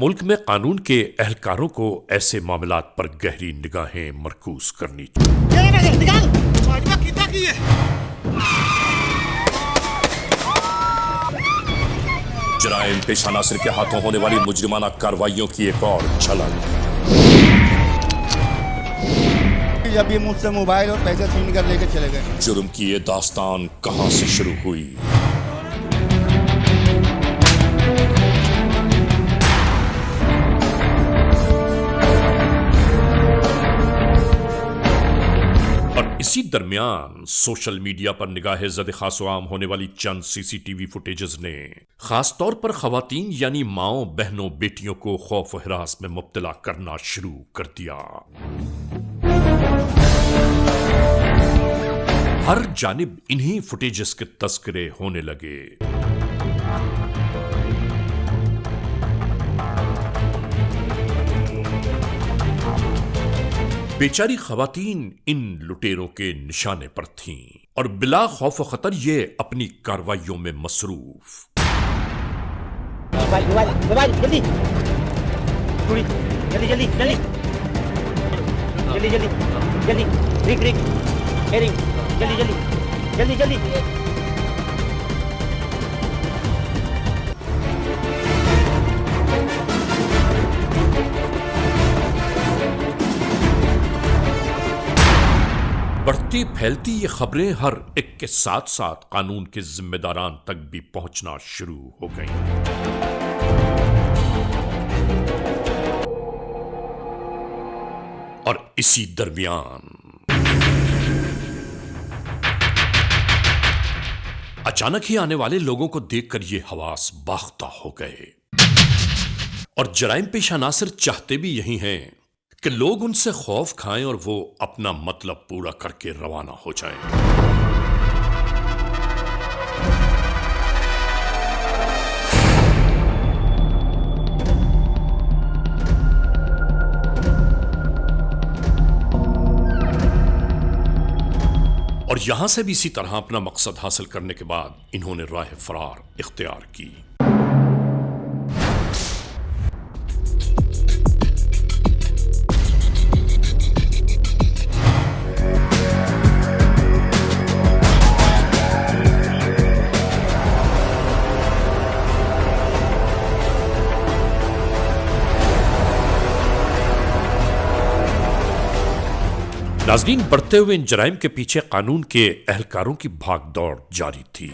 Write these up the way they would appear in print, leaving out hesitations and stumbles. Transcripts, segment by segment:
मुल्क में कानून के एहलकारों को ऐसे मामलात पर गहरी निगाहें मरकूज करनी चाहिए। जराइम पेशा नासिर के हाथों होने वाली मुजरिमाना कार्रवाइयों की एक और झलक। जब ये मुझसे मोबाइल और पैसे छीन कर लेके चले गए। जुर्म की ये दास्तान कहां से शुरू हुई? और इसी दरमियान सोशल मीडिया पर निगाहे ज़द खासो आम होने वाली चंद सीसीटीवी फुटेजेस ने खास तौर पर खवातीन यानी माओ बहनों बेटियों को खौफ हिरास में मुब्तला करना शुरू कर दिया। हर जानिब इन्हीं फुटेजेस के तस्करे होने लगे। बेचारी खवातीन इन लुटेरों के निशाने पर थीं और बिला खौफ खतर ये अपनी कार्रवाइयों में मसरूफ। जल्दी जल्दी जल्दी जल्दी जल्दी जल्दी रिक रिक रिक जल्दी जल्दी जल्दी जल्दी। बढ़ती फैलती ये खबरें हर एक के साथ साथ कानून के जिम्मेदारान तक भी पहुंचना शुरू हो गईं। और इसी दरमियान अचानक ही आने वाले लोगों को देखकर ये हवास बाख्ता हो गए। और जराइम पेशा नासिर चाहते भी यही हैं कि लोग उनसे खौफ खाएं और वो अपना मतलब पूरा करके रवाना हो जाएं। और यहां से भी इसी तरह अपना मकसद हासिल करने के बाद इन्होंने राह फरार इख्तियार की। नाज़रीन, बढ़ते हुए इन जराइम के पीछे कानून के एहलकारों की भागदौड़ जारी थी।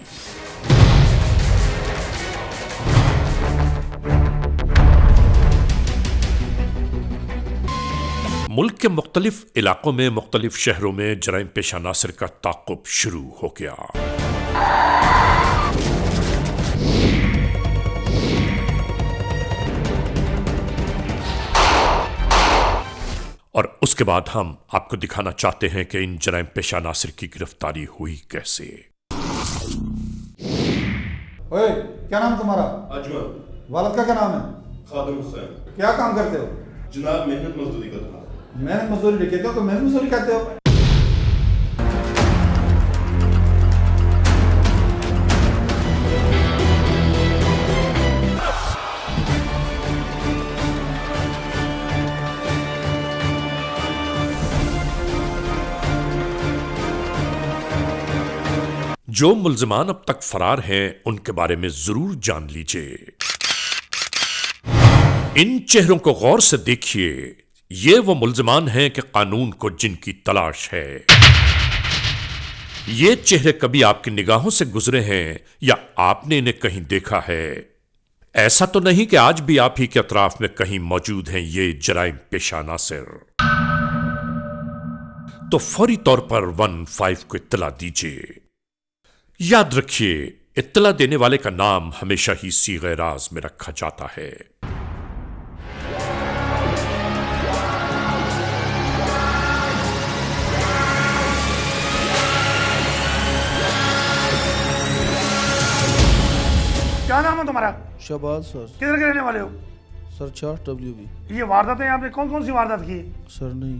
मुल्क के मुख्तलिफ इलाकों में मुख्तलिफ शहरों में जराइम पेशा नासिर का ताक़ुब शुरू हो गया। और उसके बाद हम आपको दिखाना चाहते हैं कि इन जराइम पेशा नासिर की गिरफ्तारी हुई कैसे। ओए, क्या नाम तुम्हारा? अजमल। वालिद का क्या नाम है? खादिम हुसैन। क्या काम करते हो? जनाब मेहनत मजदूरी करता हूँ। मेहनत मजदूरी लिखे हो तो मेहनत मजदूरी कहते हो? जो मुल्जिमान अब तक फरार हैं उनके बारे में जरूर जान लीजिए। इन चेहरों को गौर से देखिए। ये वो मुल्जिमान हैं कि कानून को जिनकी तलाश है। ये चेहरे कभी आपकी निगाहों से गुजरे हैं या आपने इन्हें कहीं देखा है? ऐसा तो नहीं कि आज भी आप ही के अतराफ में कहीं मौजूद हैं ये जराइम पेशा नासिर? तो फौरी तौर पर 15 को इत्तला दीजिए। याद रखिए, इत्तला देने वाले का नाम हमेशा ही सीगे राज में रखा जाता है। क्या नाम है तुम्हारा? शहबाज सर। किधर के रहने वाले हो? Sir 4 WB। ये वारदातें आपने कौन कौन सी वारदात की? सर नहीं।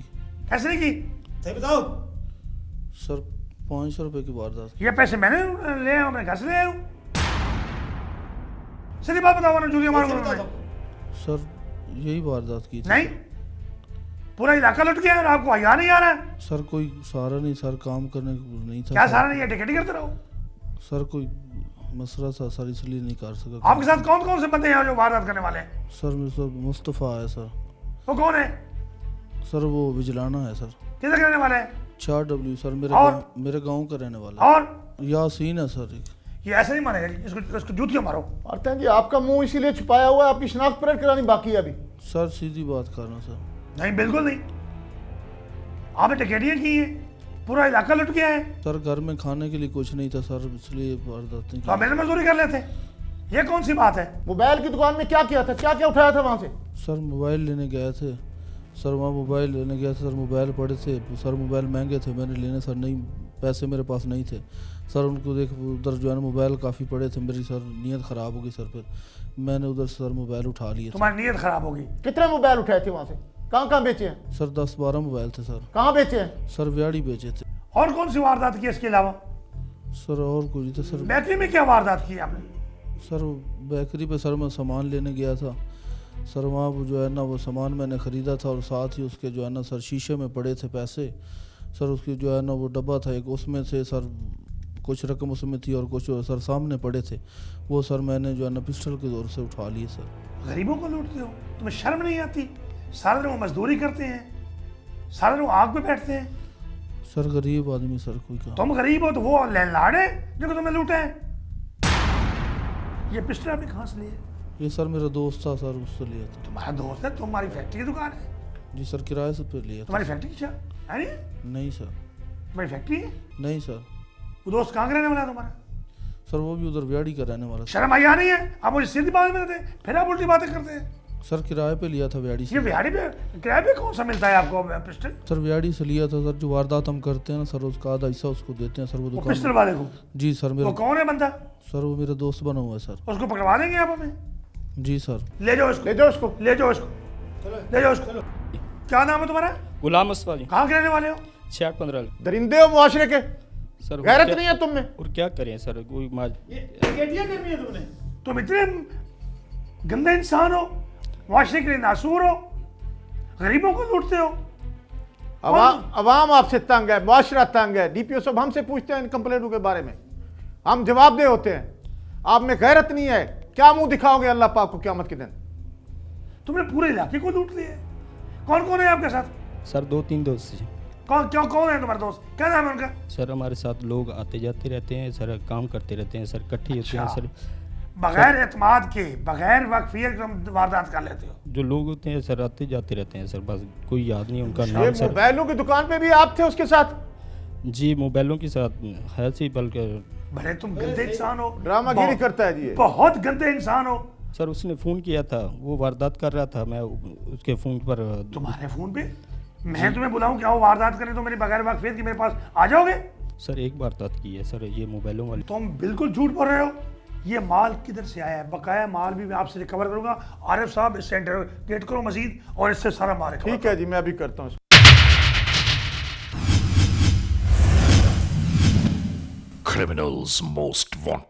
कैसे नहीं की? सही बताओ। सर 500 रुपए की वारदात। ये पैसे मैंने ले आया हूँ, अपने घर से ले आया हूँ। सीधी बात बताओ ना, जो कि हमारे सर यही वारदात की थी। नहीं, पूरा इलाका लुट गया और आपको हया नहीं आ रहा है? सर कोई सहारा नहीं सर, काम करने को नहीं था क्या सर। सारा नहीं है, टिकट ही करते रहो। सर कोई मसला था सर, इसलिए नहीं कर सका। आपके साथ कौन कौन से बंदे हैं जो वारदात करने वाले हैं? सर मेरे साथ मुस्तफ़ा है सर। वो कौन है? सर वो विजिलाना है सर। किधर के रहने वाले हैं? 4W सर, और? मेरे गांव का रहने वाला है। और यासीन है सर एक। ये ऐसे नहीं मारेगा, इसको जूतियां मारो। मारते हैं जी, आपका मुंह इसीलिए छुपाया हुआ है, आपकी शनाख्त परेड करानी बाकी है अभी। सर सीधी बात कर रहा हूँ सर। नहीं, बिल्कुल नहीं। आपने टिकटियां की है, पूरा इलाका लुट गया है, सर घर में खाने के लिए कुछ नहीं था सर, इसलिए वारदातें तो आप की। मेहनत मजदूरी कर लेते। ये कौन सी बात है? मोबाइल की दुकान में क्या किया था, क्या क्या उठाया था वहां से? सर मोबाइल लेने गए थे सर, वहाँ मोबाइल लेने गया था सर, मोबाइल पड़े थे सर, मोबाइल महंगे थे, मैंने लेने सर नहीं, पैसे मेरे पास नहीं थे सर। उनको देख उधर जो है ना मोबाइल काफ़ी पड़े थे, मेरी सर नीयत ख़राब हो गई सर, फिर मैंने उधर सर मोबाइल उठा लिए तुम्हारी नीयत खराब होगी। कितने मोबाइल उठाए थे वहां से, कहाँ कहाँ बेचे हैं? सर 10-12 मोबाइल थे सर। कहाँ बेचे हैं? सर व्याड़ी बेचे थे और कौन सी वारदात की इसके अलावा? सर, और कुछ नहीं था सर। बेकरी में क्या वारदात की आपने? सर बेकरी पे सर मैं सामान लेने गया था सर, वहाँ वो जो है ना वो सामान मैंने ख़रीदा था और साथ ही उसके जो है ना सर शीशे में पड़े थे पैसे सर, उसकी जो है ना वो डब्बा था एक, उसमें से सर कुछ रकम उसमें थी और कुछ सर सामने पड़े थे, वो सर मैंने जो है ना पिस्टल के दौर से उठा लिए सर। गरीबों को लूटते हो, तुम्हें शर्म नहीं आती? सारे लोग मजदूरी करते हैं, सारे लोग आग पे बैठते हैं, सर गरीब आदमी सर कोई कहा। तुम गरीब हो तो वो लैंडलॉर्ड है जो तुम्हें लूटे हैं। ये पिस्टल आपने कहाँ से लिए? ये सर मेरा दोस्त था सर, उससे लिया था। तुम्हारा दोस्त है, तुम्हारी फैक्ट्री की दुकान है? जी सर, किराए से पे लिया था। तुम्हारी फैक्ट्री क्या है? नहीं, नहीं सर। तुम्हारी फैक्ट्री है? नहीं सर। वो दोस्त कहाँ का रहने वाला है तुम्हारा? सर वो भी उधर व्याड़ी का रहने वाला था। शर्म आई नहीं है? आप मुझे सीधी बात में देते फिर आप उल्टी बातें करते हैं। सर किराए पे लिया था व्याड़ी से। ये व्याड़ी पे किराए पे कौन सा मिलता है आपको पिस्टल? सर व्याड़ी से लिया था सर, जो वारदात हम करते हैं ना सर, उसका आधा हिस्सा उसको देते हैं सर, वो वो दुकान। पिस्टल वाले को? जी सर। वो मेरा कौन है बंदा? सर वो मेरा दोस्त बना हुआ है सर। उसको पकड़वा देंगे आप हमें? जी सर। ले जाओ इसको, ले जाओ उसको। ले जाओ इसको, ले जाओ इसको। क्या नाम है तुम्हारा? गुलाम मुस्तफा जी, कहाँ के रहने वाले हो? 6615। दरिंदे हो मुआशरे के, सर गैरत नहीं है तुम में? और क्या करें सर, कोई करनी है तुमने? तुम इतने गंदे इंसान हो, मुआशरे के लिए नासूर हो, गरीबों को लूटते हो। अवाम आपसे तंग है, मुआशरा तंग है, डीपीओ साहब हमसे पूछते हैं इन कंप्लेंटों के बारे में, हम जवाबदेह होते हैं। आप में गैरत नहीं है, क्या मुंह दिखाओगे अल्लाह पाक को क़यामत के दिन? तुमने पूरे इलाके को लूट लिया। कौन कौन है आपके साथ? सर 2-3 दोस्त हैं। कौन है तुम्हारे दोस्त? क्या नाम है उनका? सर हमारे साथ लोग आते जाते रहते हैं सर, काम करते रहते हैं सर, इकट्ठे होते हैं सर। बगैर एतमाद के, बगैर वाकफियत के तुम वारदात कर लेते हो। जो लोग होते हैं सर आते जाते रहते हैं सर, बस कोई याद नहीं उनका ये नाम सर। मोबाइलों की दुकान पे भी आप थे उसके साथ? जी मोबाइलों के साथ है सी, बल्कि बड़े तुम गंदे इंसान हो, ड्रामागिरी करता है जी ये। बहुत गंदे इंसान हो। सर उसने फ़ोन किया था, वो वारदात कर रहा था, मैं उसके फ़ोन पर। तुम्हारे फोन पे मैं तुम्हें बुलाऊं क्या वो वारदात करें तो मेरी बगैर वाकफियत की मेरे पास आ जाओगे? सर एक वारदात की है सर, ये मोबाइलों वाली। तुम बिल्कुल झूठ बोल रहे हो। ये माल किधर से आया है? बकाया माल भी मैं आपसे रिकवर करूंगा। आरिफ साहब इससे इंटरोगेट करो मजीद और इससे सारा माल रिकवर ठीक है जी, मैं अभी करता हूँ। Criminals most wanted.